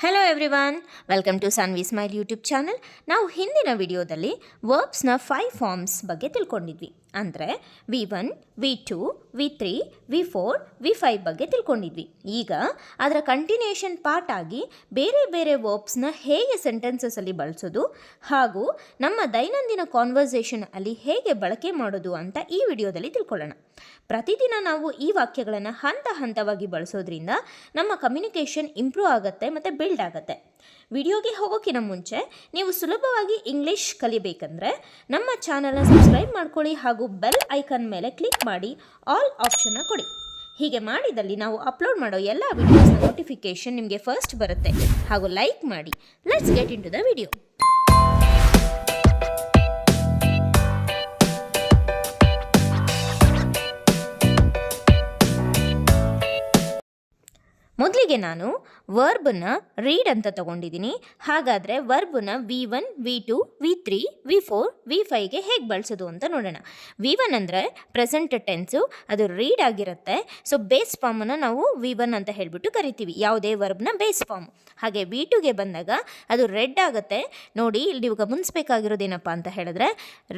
Hello everyone, welcome to Sanvi smile YouTube channel. ನಾವು ಹಿಂದಿನ ವಿಡಿಯೋದಲ್ಲಿ ವರ್ಬ್ಸ್ನ 5 ಫಾರ್ಮ್ಸ್ ಬಗ್ಗೆ ತಿಳ್ಕೊಂಡಿದ್ವಿ. ಅಂದರೆ V1, V2, V3, V4, V5 ಬಗ್ಗೆ ತಿಳ್ಕೊಂಡಿದ್ವಿ. ಈಗ ಅದರ ಕಂಟಿನ್ಯೂಷನ್ ಪಾರ್ಟ್ ಆಗಿ ಬೇರೆ ಬೇರೆ ವರ್ಬ್ಸ್ನ ಹೇಗೆ ಸೆಂಟೆನ್ಸಸಲ್ಲಿ ಬಳಸೋದು ಹಾಗೂ ನಮ್ಮ ದೈನಂದಿನ ಕಾನ್ವರ್ಸೇಷನ್ ಅಲ್ಲಿ ಹೇಗೆ ಬಳಕೆ ಮಾಡೋದು ಅಂತ ಈ ವಿಡಿಯೋದಲ್ಲಿ ತಿಳ್ಕೊಳ್ಳೋಣ. ಪ್ರತಿದಿನ ನಾವು ಈ ವಾಕ್ಯಗಳನ್ನು ಹಂತ ಹಂತವಾಗಿ ಬಳಸೋದ್ರಿಂದ ನಮ್ಮ ಕಮ್ಯುನಿಕೇಷನ್ ಇಂಪ್ರೂವ್ ಆಗುತ್ತೆ ಮತ್ತು ಬಿಲ್ಡ್ ಆಗುತ್ತೆ. ವಿಡಿಯೋಗೆ ಹೋಗೋಕ್ಕಿಂತ ಮುಂಚೆ ನೀವು ಸುಲಭವಾಗಿ ಇಂಗ್ಲೀಷ್ ಕಲಿಬೇಕಂದ್ರೆ ನಮ್ಮ ಚಾನಲ್ನ ಸಬ್ಸ್ಕ್ರೈಬ್ ಮಾಡ್ಕೊಳ್ಳಿ ಹಾಗೂ ಬೆಲ್ ಐಕಾನ್ ಮೇಲೆ ಕ್ಲಿಕ್ ಮಾಡಿ ಆಲ್ ಆಪ್ಷನ್ನ ಕೊಡಿ. ಹೀಗೆ ಮಾಡಿದಲ್ಲಿ ನಾವು ಅಪ್ಲೋಡ್ ಮಾಡೋ ಎಲ್ಲ ವಿಡಿಯೋಸ್ನ ನೋಟಿಫಿಕೇಷನ್ ನಿಮಗೆ ಫಸ್ಟ್ ಬರುತ್ತೆ. ಹಾಗೂ ಲೈಕ್ ಮಾಡಿ. Let's get into the video. ಮೊದಲಿಗೆ ನಾನು ವರ್ಬನ್ನ ರೀಡ್ ಅಂತ ತಗೊಂಡಿದ್ದೀನಿ. ಹಾಗಾದರೆ ವರ್ಬನ್ನ V1, V2, V3, V4, V5ಗೆ ಹೇಗೆ ಬಳಸೋದು ಅಂತ ನೋಡೋಣ. V1 ಅಂದರೆ ಪ್ರೆಸೆಂಟ್ ಟೆನ್ಸು, ಅದು ರೀಡ್ ಆಗಿರುತ್ತೆ. ಸೊ ಬೇಸ್ ಫಾರ್ಮನ್ನು ನಾವು V1 ಅಂತ ಹೇಳಿಬಿಟ್ಟು ಕರಿತೀವಿ, ಯಾವುದೇ ವರ್ಬ್ನ ಬೇಸ್ ಫಾರ್ಮ್. ಹಾಗೆ V2ಗೆ ಬಂದಾಗ ಅದು ರೆಡ್ ಆಗುತ್ತೆ. ನೋಡಿ, ಇಲ್ಲಿ ನೀವು ಗಮನಿಸಬೇಕಾಗಿರೋದೇನಪ್ಪ ಅಂತ ಹೇಳಿದ್ರೆ,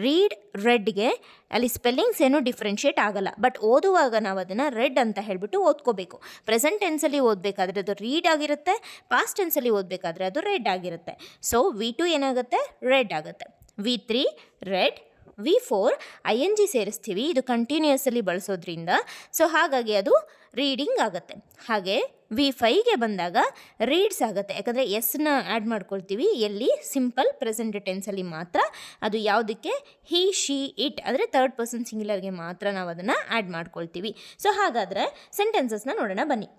ರೀಡ್ ರೆಡ್ಗೆ ಅಲ್ಲಿ ಸ್ಪೆಲ್ಲಿಂಗ್ಸ್ ಏನೂ ಡಿಫ್ರೆನ್ಷಿಯೇಟ್ ಆಗಲ್ಲ. ಬಟ್ ಓದುವಾಗ ನಾವು ಅದನ್ನು ರೆಡ್ ಅಂತ ಹೇಳಿಬಿಟ್ಟು ಓದ್ಕೋಬೇಕು. ಪ್ರೆಸೆಂಟ್ ಟೆನ್ಸಲ್ಲಿ ಓದಬೇಕಾದ್ರೆ ಅದು ರೀಡ್ ಆಗಿರುತ್ತೆ, ಪಾಸ್ಟ್ ಟೆನ್ಸಲ್ಲಿ ಓದಬೇಕಾದ್ರೆ ಅದು ರೆಡ್ ಆಗಿರುತ್ತೆ. ಸೊ V2 ಏನಾಗುತ್ತೆ, ರೆಡ್ ಆಗುತ್ತೆ. V3 ರೆಡ್, V4 ING ಸೇರಿಸ್ತೀವಿ, ಇದು ಕಂಟಿನ್ಯೂಯಸ್ಸಲ್ಲಿ ಬಳಸೋದ್ರಿಂದ. ಸೊ ಹಾಗಾಗಿ ಅದು ರೀಡಿಂಗ್ ಆಗುತ್ತೆ. ಹಾಗೆ V5ಗೆ ಬಂದಾಗ ರೀಡ್ಸ್ ಆಗುತ್ತೆ, ಯಾಕಂದರೆ ಎಸ್ನ ಆ್ಯಡ್ ಮಾಡ್ಕೊಳ್ತೀವಿ. ಎಲ್ಲಿ ಸಿಂಪಲ್ ಪ್ರೆಸೆಂಟ್ ಟೆನ್ಸಲ್ಲಿ ಮಾತ್ರ. ಅದು ಯಾವುದಕ್ಕೆ, ಹಿ, ಶಿ, ಇಟ್ ಅಂದರೆ ಥರ್ಡ್ ಪರ್ಸನ್ ಸಿಂಗ್ಯುಲರ್ಗೆ ಮಾತ್ರ ನಾವು ಅದನ್ನು ಆ್ಯಡ್ ಮಾಡ್ಕೊಳ್ತೀವಿ. ಸೊ ಹಾಗಾದರೆ ಸೆಂಟೆನ್ಸಸ್ನ ನೋಡೋಣ ಬನ್ನಿ.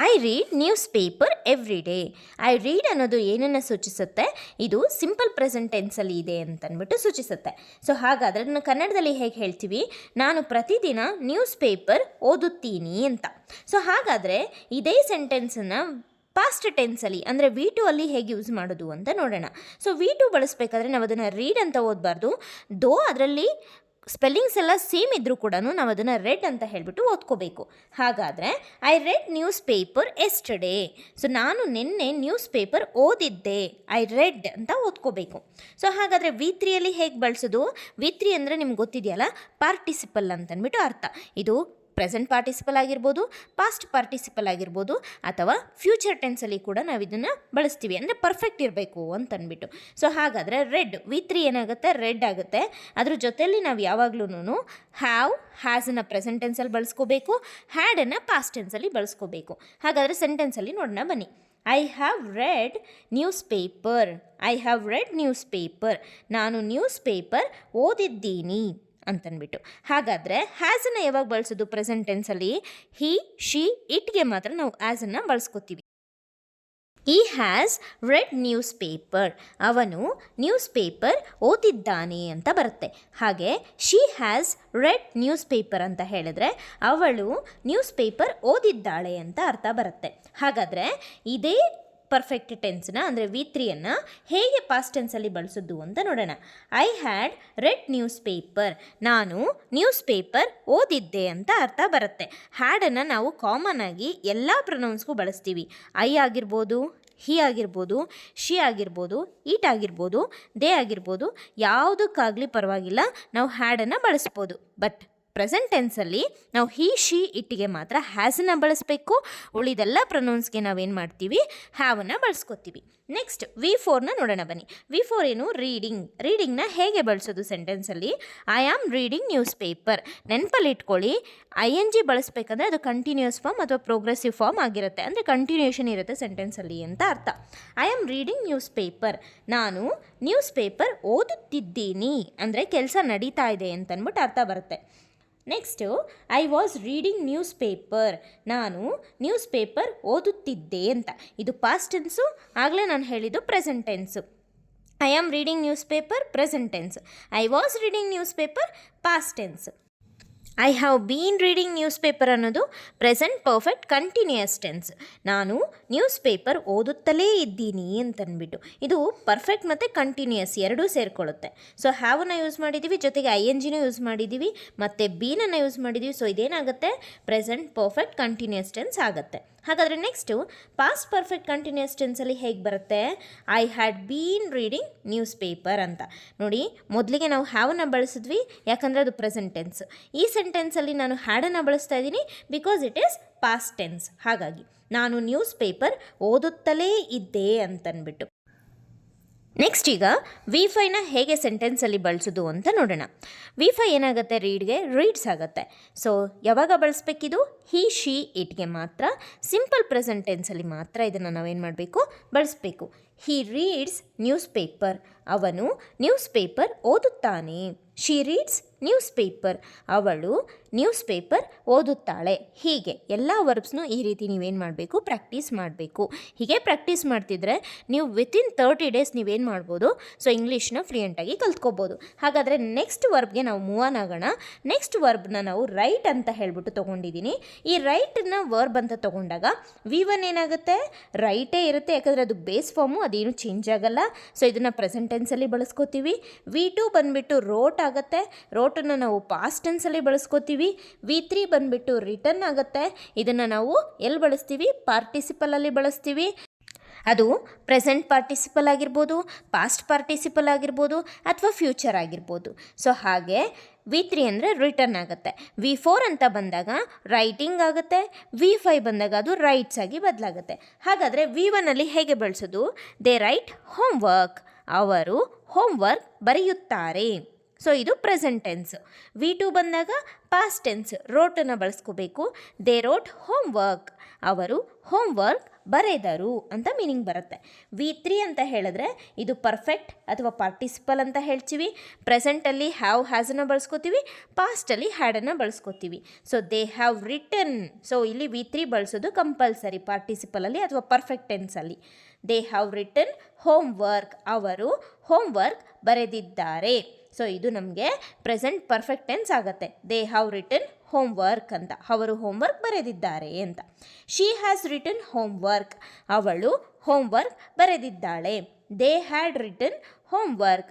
I read news paper every day. I read ಅನ್ನೋದು ಏನನ್ನು ಸೂಚಿಸುತ್ತೆ, ಇದು ಸಿಂಪಲ್ ಪ್ರೆಸೆಂಟ್ ಟೆನ್ಸಲ್ಲಿ ಇದೆ ಅಂತಂದ್ಬಿಟ್ಟು ಸೂಚಿಸುತ್ತೆ. ಸೊ ಹಾಗಾದರೆ ಅದನ್ನು ಕನ್ನಡದಲ್ಲಿ ಹೇಗೆ ಹೇಳ್ತೀವಿ, ನಾನು ಪ್ರತಿದಿನ ನ್ಯೂಸ್ ಪೇಪರ್ ಓದುತ್ತೀನಿ ಅಂತ. ಸೊ ಹಾಗಾದರೆ ಇದೇ ಸೆಂಟೆನ್ಸನ್ನು ಪಾಸ್ಟ್ ಟೆನ್ಸಲ್ಲಿ ಅಂದರೆ V2 ಅಲ್ಲಿ ಹೇಗೆ ಯೂಸ್ ಮಾಡೋದು ಅಂತ ನೋಡೋಣ. ಸೊ V2 ಬಳಸಬೇಕಾದ್ರೆ ನಾವು ಅದನ್ನು ರೀಡ್ ಅಂತ ಓದಬಾರ್ದು. ಅದರಲ್ಲಿ ಸ್ಪೆಲ್ಲಿಂಗ್ಸ್ ಎಲ್ಲ ಸೇಮ್ ಇದ್ದರೂ ಕೂಡ ನಾವು ಅದನ್ನು ರೆಡ್ ಅಂತ ಹೇಳಿಬಿಟ್ಟು ಓದ್ಕೋಬೇಕು. ಹಾಗಾದರೆ I read news paper yesterday. So ನಾನು ನಿನ್ನೆ ನ್ಯೂಸ್ ಪೇಪರ್ ಓದಿದ್ದೆ, ಐ ರೆಡ್ ಅಂತ ಓದ್ಕೋಬೇಕು. ಸೊ ಹಾಗಾದರೆ V3ಯಲ್ಲಿ ಹೇಗೆ ಬಳಸೋದು, V3 ಅಂದರೆ ನಿಮ್ಗೆ ಗೊತ್ತಿದೆಯಲ್ಲ, ಪಾರ್ಟಿಸಿಪಲ್ ಅಂತಂದ್ಬಿಟ್ಟು ಅರ್ಥ. ಇದು ಪ್ರೆಸೆಂಟ್ ಪಾರ್ಟಿಸಿಪಲ್ ಆಗಿರ್ಬೋದು, ಪಾಸ್ಟ್ ಪಾರ್ಟಿಸಿಪಲ್ ಆಗಿರ್ಬೋದು, ಅಥವಾ ಫ್ಯೂಚರ್ ಟೆನ್ಸಲ್ಲಿ ಕೂಡ ನಾವು ಇದನ್ನು ಬಳಸ್ತೀವಿ, ಅಂದರೆ ಪರ್ಫೆಕ್ಟ್ ಇರಬೇಕು ಅಂತಂದ್ಬಿಟ್ಟು. ಸೊ ಹಾಗಾದರೆ ರೆಡ್, V3 ಏನಾಗುತ್ತೆ, ರೆಡ್ ಆಗುತ್ತೆ. ಅದ್ರ ಜೊತೆಯಲ್ಲಿ ನಾವು ಯಾವಾಗಲೂ ಹ್ಯಾವ್, ಹ್ಯಾಸನ್ನು ಪ್ರೆಸೆಂಟ್ ಟೆನ್ಸಲ್ಲಿ ಬಳಸ್ಕೋಬೇಕು, ಹ್ಯಾಡನ್ನು ಪಾಸ್ಟ್ ಟೆನ್ಸಲ್ಲಿ ಬಳಸ್ಕೋಬೇಕು. ಹಾಗಾದರೆ ಸೆಂಟೆನ್ಸಲ್ಲಿ ನೋಡೋಣ ಬನ್ನಿ. I have read news paper. I have read news paper. ನಾನು ನ್ಯೂಸ್ ಪೇಪರ್ ಓದಿದ್ದೀನಿ ಅಂತಂದ್ಬಿಟ್ಟು. ಹಾಗಾದರೆ ಹ್ಯಾಸನ್ನು ಯಾವಾಗ ಬಳಸೋದು ಪ್ರೆಸೆಂಟ್ ಟೆನ್ಸಲ್ಲಿ, ಹಿ, ಶಿ, ಇಟ್ಗೆ ಮಾತ್ರ ನಾವು ಆ್ಯಸನ್ನು ಬಳಸ್ಕೋತೀವಿ. ಈ ಹ್ಯಾಸ್ ರೆಡ್ ನ್ಯೂಸ್ ಪೇಪರ್. ಅವನು ನ್ಯೂಸ್ ಪೇಪರ್ ಓದಿದ್ದಾನೆ ಅಂತ ಬರುತ್ತೆ. ಹಾಗೆ she has red news paper ಅಂತ ಹೇಳಿದ್ರೆ ಅವಳು ನ್ಯೂಸ್ ಪೇಪರ್ ಓದಿದ್ದಾಳೆ ಅಂತ ಅರ್ಥ ಬರುತ್ತೆ. ಹಾಗಾದರೆ ಇದೇ ಪರ್ಫೆಕ್ಟ್ ಟೆನ್ಸ್ನ ಅಂದರೆ V3ಯನ್ನು ಹೇಗೆ ಪಾಸ್ಟ್ ಟೆನ್ಸಲ್ಲಿ ಬಳಸೋದು ಅಂತ ನೋಡೋಣ. I had red news paper. ನಾನು ನ್ಯೂಸ್ ಪೇಪರ್ ಓದಿದ್ದೆ ಅಂತ ಅರ್ಥ ಬರುತ್ತೆ. ಹ್ಯಾಡನ್ನು ನಾವು ಕಾಮನ್ ಆಗಿ ಎಲ್ಲ ಪ್ರೊನೌನ್ಸ್ಗೂ ಬಳಸ್ತೀವಿ. ಐ ಆಗಿರ್ಬೋದು, ಹಿ ಆಗಿರ್ಬೋದು, ಶಿ ಆಗಿರ್ಬೋದು, ಈಟ್ ಆಗಿರ್ಬೋದು, ದೇ ಆಗಿರ್ಬೋದು, ಯಾವುದಕ್ಕಾಗಲಿ ಪರವಾಗಿಲ್ಲ, ನಾವು ಹ್ಯಾಡನ್ನು ಬಳಸ್ಬೋದು. ಬಟ್ ಪ್ರೆಸೆಂಟ್ ಟೆನ್ಸಲ್ಲಿ ನಾವು ಹಿ, ಶಿ, ಇಟ್ಟಿಗೆ ಮಾತ್ರ ಹ್ಯಾಸನ್ನು ಬಳಸಬೇಕು. ಉಳಿದೆಲ್ಲ ಪ್ರೊನೌನ್ಸ್ಗೆ ನಾವೇನು ಮಾಡ್ತೀವಿ, ಹ್ಯಾವನ್ನು ಬಳಸ್ಕೊತೀವಿ. ನೆಕ್ಸ್ಟ್ V4ನ ನೋಡೋಣ ಬನ್ನಿ. V4 ಏನು, ರೀಡಿಂಗ್. ರೀಡಿಂಗ್ನ ಹೇಗೆ ಬಳಸೋದು ಸೆಂಟೆನ್ಸಲ್ಲಿ, I am reading news paper. ನೆನಪಲ್ಲಿ ಇಟ್ಕೊಳ್ಳಿ, ING ಬಳಸಬೇಕಂದ್ರೆ ಅದು ಕಂಟಿನ್ಯೂಸ್ ಫಾರ್ಮ್ ಅಥವಾ ಪ್ರೋಗ್ರೆಸಿವ್ ಫಾರ್ಮ್ ಆಗಿರುತ್ತೆ, ಅಂದರೆ ಕಂಟಿನ್ಯೂಷನ್ ಇರುತ್ತೆ ಸೆಂಟೆನ್ಸಲ್ಲಿ ಅಂತ ಅರ್ಥ. I am reading news paper. ನಾನು ನ್ಯೂಸ್ ಪೇಪರ್ ಓದುತ್ತಿದ್ದೀನಿ ಅಂದರೆ ಕೆಲಸ ನಡೀತಾ ಇದೆ ಅಂತಂದ್ಬಿಟ್ಟು ಅರ್ಥ ಬರುತ್ತೆ. Next I was reading news paper. ನಾನು ನ್ಯೂಸ್ ಪೇಪರ್ ಓದುತ್ತಿದ್ದೆ ಅಂತ. ಇದು ಪಾಸ್ಟ್ ಟೆನ್ಸು, ಆಗಲೇ ನಾನು ಹೇಳಿದ್ದು present tense. I am reading news paper present tense. I was reading news paper past tense. I have been reading news paper ಅನ್ನೋದು present perfect continuous tense. ನಾನು news paper ಓದುತ್ತಲೇ ಇದ್ದೀನಿ ಅಂತಂದ್ಬಿಟ್ಟು. ಇದು ಪರ್ಫೆಕ್ಟ್ ಮತ್ತು continuous ಎರಡೂ ಸೇರಿಕೊಳ್ಳುತ್ತೆ. ಸೊ ಹ್ಯಾವನ್ನು ಯೂಸ್ ಮಾಡಿದ್ದೀವಿ, ಜೊತೆಗೆ INGನೂ use ಮಾಡಿದ್ದೀವಿ, ಮತ್ತು ಬೀನನ್ನು ಯೂಸ್ ಮಾಡಿದ್ದೀವಿ. ಸೊ ಇದೇನಾಗುತ್ತೆ, ಪ್ರೆಸೆಂಟ್ ಪರ್ಫೆಕ್ಟ್ ಕಂಟಿನ್ಯೂಯಸ್ ಟೆನ್ಸ್ ಆಗುತ್ತೆ. ಹಾಗಾದರೆ ನೆಕ್ಸ್ಟು ಪಾಸ್ಟ್ ಪರ್ಫೆಕ್ಟ್ ಕಂಟಿನ್ಯೂಸ್ ಟೆನ್ಸಲ್ಲಿ ಹೇಗೆ ಬರುತ್ತೆ? I had been reading news paper ಅಂತ. ನೋಡಿ, ಮೊದಲಿಗೆ ನಾವು ಹ್ಯಾವನ್ನು ಬಳಸಿದ್ವಿ, ಯಾಕಂದರೆ ಅದು ಪ್ರೆಸೆಂಟ್ ಟೆನ್ಸ್. ಈ ಸೆಂಟೆನ್ಸಲ್ಲಿ ನಾನು ಹ್ಯಾಡನ್ನು ಬಳಸ್ತಾ ಇದ್ದೀನಿ because it is past tense. ಹಾಗಾಗಿ ನಾನು ನ್ಯೂಸ್ ಪೇಪರ್ ಓದುತ್ತಲೇ ಇದ್ದೆ ಅಂತನ್ಬಿಟ್ಟು. ನೆಕ್ಸ್ಟ್ ಈಗ V5ನ ಹೇಗೆ ಸೆಂಟೆನ್ಸಲ್ಲಿ ಬಳಸೋದು ಅಂತ ನೋಡೋಣ. V5 ಏನಾಗುತ್ತೆ? ರೀಡ್ಗೆ ರೀಡ್ಸ್ ಆಗುತ್ತೆ. ಸೊ ಯಾವಾಗ ಬಳಸಬೇಕಿದು? ಹಿ, ಶಿ, ಇಟ್ಗೆ ಮಾತ್ರ, ಸಿಂಪಲ್ ಪ್ರೆಸೆಂಟ್ ಟೆನ್ಸಲ್ಲಿ ಮಾತ್ರ ಇದನ್ನು ನಾವೇನು ಮಾಡಬೇಕು? ಬಳಸಬೇಕು. ಹಿ ರೀಡ್ಸ್ ನ್ಯೂಸ್ ಪೇಪರ್, ಅವನು ನ್ಯೂಸ್ ಪೇಪರ್ ಓದುತ್ತಾನೆ. ಶಿ ರೀಡ್ಸ್ ನ್ಯೂಸ್ ಪೇಪರ್, ಅವಳು ನ್ಯೂಸ್ ಪೇಪರ್ ಓದುತ್ತಾಳೆ. ಹೀಗೆ ಎಲ್ಲ ವರ್ಬ್ಸ್ನು ಈ ರೀತಿ ನೀವೇನು ಮಾಡಬೇಕು? ಪ್ರಾಕ್ಟೀಸ್ ಮಾಡಬೇಕು. ಹೀಗೆ ಪ್ರಾಕ್ಟೀಸ್ ಮಾಡ್ತಿದ್ರೆ ನೀವು ವಿತಿನ್ 30 ಡೇಸ್ ನೀವೇನು ಮಾಡ್ಬೋದು? ಸೊ ಇಂಗ್ಲೀಷ್ನ ಫ್ಲೂಯೆಂಟಾಗಿ ಕಲ್ತ್ಕೋಬೋದು. ಹಾಗಾದರೆ ನೆಕ್ಸ್ಟ್ ವರ್ಬ್ಗೆ ನಾವು ಮೂವ್ ಆನ್ ಆಗೋಣ. ನೆಕ್ಸ್ಟ್ ವರ್ಬ್ನ ನಾವು ರೈಟ್ ಅಂತ ಹೇಳ್ಬಿಟ್ಟು ತೊಗೊಂಡಿದ್ದೀನಿ. ಈ ರೈಟನ್ನ ವರ್ಬ್ ಅಂತ ತೊಗೊಂಡಾಗ V1 ಏನಾಗುತ್ತೆ? ರೈಟೇ ಇರುತ್ತೆ, ಯಾಕಂದರೆ ಅದು ಬೇಸ್ ಫಾರ್ಮು, ಅದೇನು ಚೇಂಜ್ ಆಗಲ್ಲ. ಸೊ ಇದನ್ನು ಪ್ರೆಸೆಂಟ್ ಟೆನ್ಸಲ್ಲಿ ಬಳಸ್ಕೋತೀವಿ. V2 ಬಂದುಬಿಟ್ಟು ರೋಟ್ ಆಗುತ್ತೆ, ರೋಟನ್ನು ನಾವು ಪಾಸ್ಟ್ ಟೆನ್ಸಲ್ಲಿ ಬಳಸ್ಕೋತೀವಿ. V3 ಬಂದುಬಿಟ್ಟು ರಿಟರ್ನ್ ಆಗುತ್ತೆ, ಇದನ್ನು ನಾವು ಎಲ್ಲಿ ಬಳಸ್ತೀವಿ? ಪಾರ್ಟಿಸಿಪಲಲ್ಲಿ ಬಳಸ್ತೀವಿ. ಅದು ಪ್ರೆಸೆಂಟ್ ಪಾರ್ಟಿಸಿಪಲ್ ಆಗಿರ್ಬೋದು, ಪಾಸ್ಟ್ ಪಾರ್ಟಿಸಿಪಲ್ ಆಗಿರ್ಬೋದು, ಅಥವಾ ಫ್ಯೂಚರ್ ಆಗಿರ್ಬೋದು. ಸೊ ಹಾಗೆ V3 ಅಂದರೆ ರಿಟರ್ನ್ ಆಗುತ್ತೆ. V4 ಅಂತ ಬಂದಾಗ ರೈಟಿಂಗ್ ಆಗುತ್ತೆ. V5 ಬಂದಾಗ ಅದು ರೈಟ್ಸ್ ಆಗಿ ಬದಲಾಗುತ್ತೆ. ಹಾಗಾದರೆ V1ಅಲ್ಲಿ ಹೇಗೆ ಬಳಸೋದು? ದೇ ರೈಟ್ ಹೋಮ್ ವರ್ಕ್, ಅವರು ಹೋಮ್ ವರ್ಕ್ ಬರೆಯುತ್ತಾರೆ. ಸೊ ಇದು ಪ್ರೆಸೆಂಟ್ ಟೆನ್ಸ್. V2 ಬಂದಾಗ ಪಾಸ್ಟ್ ಟೆನ್ಸ್, ರೋಟನ್ನು ಬಳಸ್ಕೋಬೇಕು. ದೇ ರೋಟ್ ಹೋಮ್ ವರ್ಕ್, ಅವರು ಹೋಮ್ ವರ್ಕ್ ಬರೆದರು ಅಂತ ಮೀನಿಂಗ್ ಬರುತ್ತೆ. V3 ಅಂತ ಹೇಳಿದ್ರೆ ಇದು ಪರ್ಫೆಕ್ಟ್ ಅಥವಾ ಪಾರ್ಟಿಸಿಪಲ್ ಅಂತ ಹೇಳ್ತೀವಿ. ಪ್ರೆಸೆಂಟಲ್ಲಿ ಹ್ಯಾವ್, ಹ್ಯಾಸನ್ನು ಬಳಸ್ಕೋತೀವಿ. ಪಾಸ್ಟಲ್ಲಿ ಹ್ಯಾಡನ್ನು ಬಳಸ್ಕೋತೀವಿ. So they have written, so ಇಲ್ಲಿ V3 ಬಳಸೋದು ಕಂಪಲ್ಸರಿ ಪಾರ್ಟಿಸಿಪಲಲ್ಲಿ ಅಥವಾ ಪರ್ಫೆಕ್ಟ್ ಟೆನ್ಸಲ್ಲಿ. They have written homework, ಅವರು ಹೋಮ್ ವರ್ಕ್ ಬರೆದಿದ್ದಾರೆ. ಸೊ ಇದು ನಮಗೆ ಪ್ರೆಸೆಂಟ್ ಪರ್ಫೆಕ್ಟ್ ಟೆನ್ಸ್ ಆಗುತ್ತೆ. They have written homework ಅಂತ, ಅವರು ಹೋಮ್ ವರ್ಕ್ ಬರೆದಿದ್ದಾರೆ ಅಂತ. She has written homework, ಅವಳು ಹೋಮ್ ವರ್ಕ್ ಬರೆದಿದ್ದಾಳೆ. They had written homework,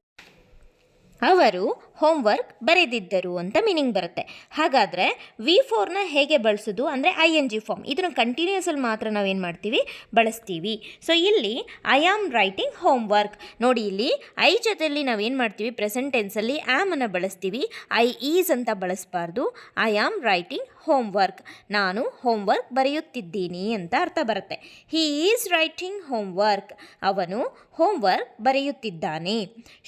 ಅವರು ಹೋಮ್ವರ್ಕ್ ಬರೆದಿದ್ದರು ಅಂತ ಮೀನಿಂಗ್ ಬರುತ್ತೆ. ಹಾಗಾದರೆ V4ನ ಹೇಗೆ ಬಳಸೋದು ಅಂದರೆ ING ಫಾರ್ಮ್, ಇದನ್ನು ಕಂಟಿನ್ಯೂಸಲ್ಲಿ ಮಾತ್ರ ನಾವೇನು ಮಾಡ್ತೀವಿ? ಬಳಸ್ತೀವಿ. ಸೊ ಇಲ್ಲಿ ಐ ಆಮ್ ರೈಟಿಂಗ್ ಹೋಮ್ವರ್ಕ್. ನೋಡಿ, ಇಲ್ಲಿ ಐ ಜೊತೆಯಲ್ಲಿ ನಾವೇನು ಮಾಡ್ತೀವಿ? ಪ್ರೆಸೆಂಟ್ ಟೆನ್ಸಲ್ಲಿ ಆ್ಯಮನ್ನು ಬಳಸ್ತೀವಿ. ಐ ಈಸ್ ಅಂತ ಬಳಸಬಾರ್ದು. ಐ ಆಮ್ ರೈಟಿಂಗ್ ಹೋಮ್ವರ್ಕ್, ನಾನು ಹೋಮ್ವರ್ಕ್ ಬರೆಯುತ್ತಿದ್ದೀನಿ ಅಂತ ಅರ್ಥ ಬರುತ್ತೆ. ಹಿ ಈಸ್ ರೈಟಿಂಗ್ ಹೋಮ್ವರ್ಕ್, ಅವನು ಹೋಮ್ವರ್ಕ್ ಬರೆಯುತ್ತಿದ್ದಾನೆ.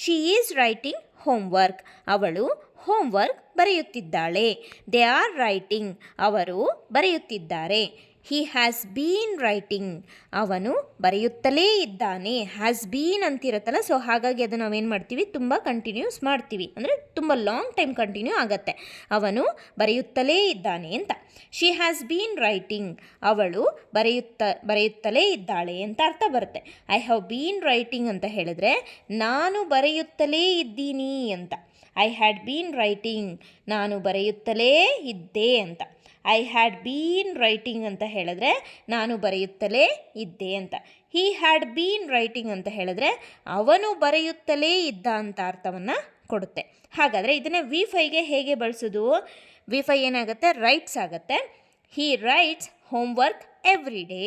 ಶಿ ಈಸ್ ರೈಟಿಂಗ್ ಹೋಮ್ವರ್ಕ್, ಅವಳು ಹೋಮ್ವರ್ಕ್ ಬರೆಯುತ್ತಿದ್ದಾಳೆ. ದೇ ಆರ್ ರೈಟಿಂಗ್, ಅವರು ಬರೆಯುತ್ತಿದ್ದಾರೆ. ಹಿ ಹ್ಯಾಸ್ ಬೀನ್ ರೈಟಿಂಗ್, ಅವನು ಬರೆಯುತ್ತಲೇ ಇದ್ದಾನೆ. ಹ್ಯಾಸ್ ಬೀನ್ ಅಂತಿರುತ್ತಲ್ಲ, ಸೊ ಹಾಗಾಗಿ ಅದನ್ನು ನಾವೇನು ಮಾಡ್ತೀವಿ? ತುಂಬ ಕಂಟಿನ್ಯೂಸ್ ಮಾಡ್ತೀವಿ, ಅಂದರೆ ತುಂಬ ಲಾಂಗ್ ಟೈಮ್ ಕಂಟಿನ್ಯೂ ಆಗುತ್ತೆ. ಅವನು ಬರೆಯುತ್ತಲೇ ಇದ್ದಾನೆ ಅಂತ. ಶಿ ಹ್ಯಾಸ್ ಬೀನ್ ರೈಟಿಂಗ್, ಅವಳು ಬರೆಯುತ್ತಲೇ ಇದ್ದಾಳೆ ಅಂತ ಅರ್ಥ ಬರುತ್ತೆ. ಐ ಹ್ಯಾವ್ ಬೀನ್ ರೈಟಿಂಗ್ ಅಂತ ಹೇಳಿದ್ರೆ ನಾನು ಬರೆಯುತ್ತಲೇ ಇದ್ದೀನಿ ಅಂತ. ಐ ಹ್ಯಾಡ್ ಬೀನ್ ರೈಟಿಂಗ್, ನಾನು ಬರೆಯುತ್ತಲೇ ಇದ್ದೆ ಅಂತ. ಐ ಹ್ಯಾಡ್ ಬೀನ್ ರೈಟಿಂಗ್ ಅಂತ ಹೇಳಿದ್ರೆ ನಾನು ಬರೆಯುತ್ತಲೇ ಇದ್ದೆ ಅಂತ. ಹಿ ಹ್ಯಾಡ್ ಬೀನ್ ರೈಟಿಂಗ್ ಅಂತ ಹೇಳಿದ್ರೆ ಅವನು ಬರೆಯುತ್ತಲೇ ಇದ್ದ ಅಂತ ಅರ್ಥವನ್ನು ಕೊಡುತ್ತೆ. ಹಾಗಾದರೆ ಇದನ್ನೇ V5ಗೆ ಹೇಗೆ ಬಳಸೋದು? V5 ಏನಾಗುತ್ತೆ? ರೈಟ್ಸ್ ಆಗುತ್ತೆ. ಹಿ ರೈಟ್ಸ್ ಹೋಮ್ವರ್ಕ್ ಎವ್ರಿ ಡೇ,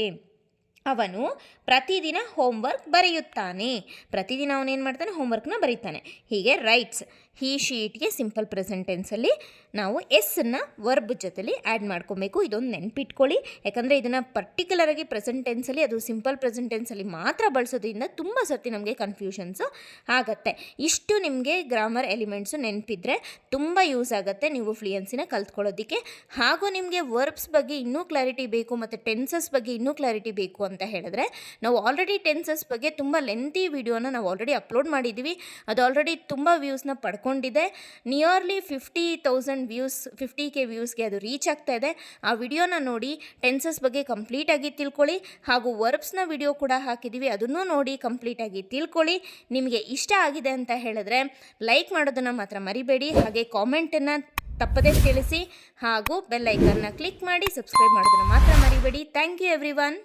ಅವನು ಪ್ರತಿದಿನ ಹೋಮ್ವರ್ಕ್ ಬರೆಯುತ್ತಾನೆ. ಪ್ರತಿದಿನ ಅವನೇನು ಮಾಡ್ತಾನೆ? ಹೋಮ್ವರ್ಕ್ನ ಬರೀತಾನೆ. ಹೀಗೆ ರೈಟ್ಸ್. ಹಿ, ಶೀಟ್ಗೆ ಸಿಂಪಲ್ ಪ್ರೆಸೆಂಟ್ ಟೆನ್ಸಲ್ಲಿ ನಾವು ಎಸ್ಸನ್ನು ವರ್ಬ್ ಜೊತೆಲಿ ಆ್ಯಡ್ ಮಾಡ್ಕೊಬೇಕು. ಇದೊಂದು ನೆನ್ಪಿಟ್ಕೊಳ್ಳಿ, ಯಾಕಂದರೆ ಇದನ್ನು ಪರ್ಟಿಕ್ಯುಲರಾಗಿ ಪ್ರೆಸೆಂಟ್ ಟೆನ್ಸಲ್ಲಿ, ಅದು ಸಿಂಪಲ್ ಪ್ರೆಸೆಂಟ್ ಟೆನ್ಸಲ್ಲಿ ಮಾತ್ರ ಬಳಸೋದ್ರಿಂದ ತುಂಬ ಸರ್ತಿ ನಮಗೆ ಕನ್ಫ್ಯೂಷನ್ಸು ಆಗುತ್ತೆ. ಇಷ್ಟು ನಿಮಗೆ ಗ್ರಾಮರ್ ಎಲಿಮೆಂಟ್ಸು ನೆನಪಿದ್ರೆ ತುಂಬ ಯೂಸ್ ಆಗುತ್ತೆ ನೀವು ಫ್ಲೂಯೆನ್ಸಿನ ಕಲ್ತ್ಕೊಳ್ಳೋದಕ್ಕೆ. ಹಾಗೂ ನಿಮಗೆ ವರ್ಬ್ಸ್ ಬಗ್ಗೆ ಇನ್ನೂ ಕ್ಲಾರಿಟಿ ಬೇಕು ಮತ್ತು ಟೆನ್ಸಸ್ ಬಗ್ಗೆ ಇನ್ನೂ ಕ್ಲಾರಿಟಿ ಬೇಕು ಅಂತ ಹೇಳಿದ್ರೆ ನಾವು ಆಲ್ರೆಡಿ ಟೆನ್ಸಸ್ ಬಗ್ಗೆ ತುಂಬ ಲೆಂತಿ ವಿಡಿಯೋನ ನಾವು ಆಲ್ರೆಡಿ ಅಪ್ಲೋಡ್ ಮಾಡಿದ್ದೀವಿ. ಅದು ಆಲ್ರೆಡಿ ತುಂಬ ವ್ಯೂಸ್ನ ಪಡ್ಕೊಂಡಿದೆ. ನಿಯರ್ಲಿ 50,000 ವ್ಯೂಸ್, 50K ವ್ಯೂಸ್ಗೆ ಅದು ರೀಚ್ ಆಗ್ತಾ ಇದೆ. ಆ ವಿಡಿಯೋನ ನೋಡಿ ಟೆನ್ಸಸ್ ಬಗ್ಗೆ ಕಂಪ್ಲೀಟಾಗಿ ತಿಳ್ಕೊಳ್ಳಿ. ಹಾಗೂ ವರ್ಬ್ಸ್ನ ವಿಡಿಯೋ ಕೂಡ ಹಾಕಿದ್ದೀವಿ, ಅದನ್ನು ನೋಡಿ ಕಂಪ್ಲೀಟಾಗಿ ತಿಳ್ಕೊಳ್ಳಿ. ನಿಮಗೆ ಇಷ್ಟ ಆಗಿದೆ ಅಂತ ಹೇಳಿದ್ರೆ ಲೈಕ್ ಮಾಡೋದನ್ನು ಮಾತ್ರ ಮರಿಬೇಡಿ. ಹಾಗೆ ಕಾಮೆಂಟನ್ನು ತಪ್ಪದೇ ತಿಳಿಸಿ, ಹಾಗೂ ಬೆಲ್ ಐಕನ್ನ ಕ್ಲಿಕ್ ಮಾಡಿ ಸಬ್ಸ್ಕ್ರೈಬ್ ಮಾಡೋದನ್ನು ಮಾತ್ರ ಮರಿಬೇಡಿ. Thank you everyone.